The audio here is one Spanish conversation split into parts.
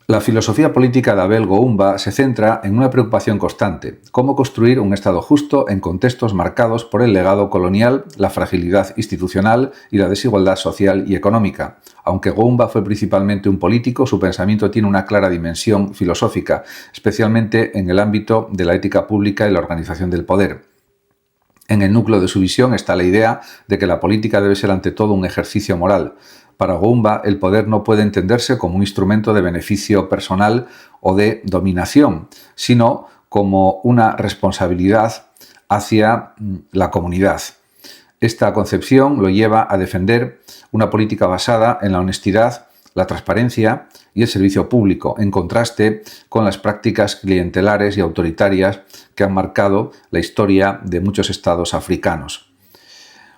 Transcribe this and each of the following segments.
La filosofía política de Abel Goumba se centra en una preocupación constante: cómo construir un Estado justo en contextos marcados por el legado colonial, la fragilidad institucional y la desigualdad social y económica. Aunque Goumba fue principalmente un político, su pensamiento tiene una clara dimensión filosófica, especialmente en el ámbito de la ética pública y la organización del poder. En el núcleo de su visión está la idea de que la política debe ser ante todo un ejercicio moral. Para Goumba, el poder no puede entenderse como un instrumento de beneficio personal o de dominación, sino como una responsabilidad hacia la comunidad. Esta concepción lo lleva a defender una política basada en la honestidad, la transparencia y el servicio público, en contraste con las prácticas clientelares y autoritarias que han marcado la historia de muchos estados africanos.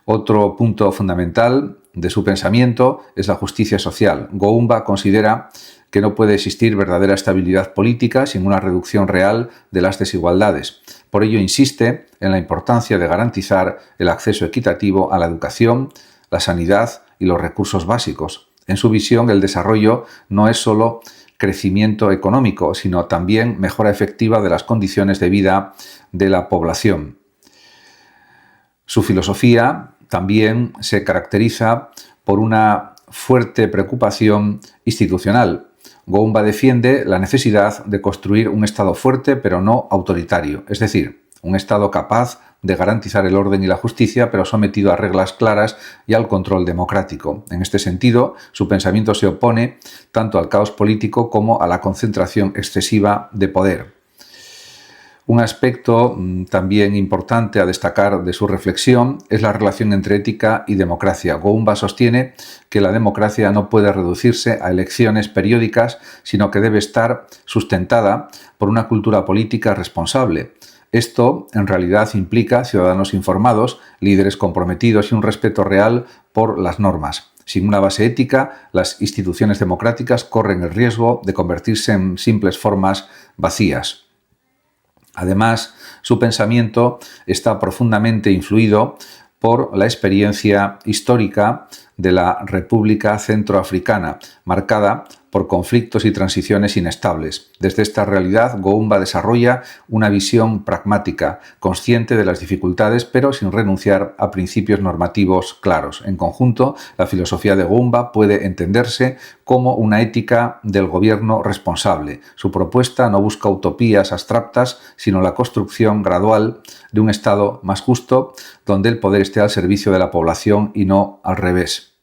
Otro punto fundamental de su pensamiento es la justicia social. Goumba considera que no puede existir verdadera estabilidad política sin una reducción real de las desigualdades. Por ello insiste en la importancia de garantizar el acceso equitativo a la educación, la sanidad y los recursos básicos. En su visión, el desarrollo no es solo crecimiento económico, sino también mejora efectiva de las condiciones de vida de la población. Su filosofía también se caracteriza por una fuerte preocupación institucional. Goumba defiende la necesidad de construir un Estado fuerte pero no autoritario, es decir, un Estado capaz de garantizar el orden y la justicia, pero sometido a reglas claras y al control democrático. En este sentido, su pensamiento se opone tanto al caos político como a la concentración excesiva de poder. Un aspecto también importante a destacar de su reflexión es la relación entre ética y democracia. Goumba sostiene que la democracia no puede reducirse a elecciones periódicas, sino que debe estar sustentada por una cultura política responsable. Esto, en realidad, implica ciudadanos informados, líderes comprometidos y un respeto real por las normas. Sin una base ética, las instituciones democráticas corren el riesgo de convertirse en simples formas vacías. Además, su pensamiento está profundamente influido por la experiencia histórica de la República Centroafricana, marcada por conflictos y transiciones inestables. Desde esta realidad, Goumba desarrolla una visión pragmática, consciente de las dificultades, pero sin renunciar a principios normativos claros. En conjunto, la filosofía de Goumba puede entenderse como una ética del gobierno responsable. Su propuesta no busca utopías abstractas, sino la construcción gradual de un Estado más justo, donde el poder esté al servicio de la población y no al revés.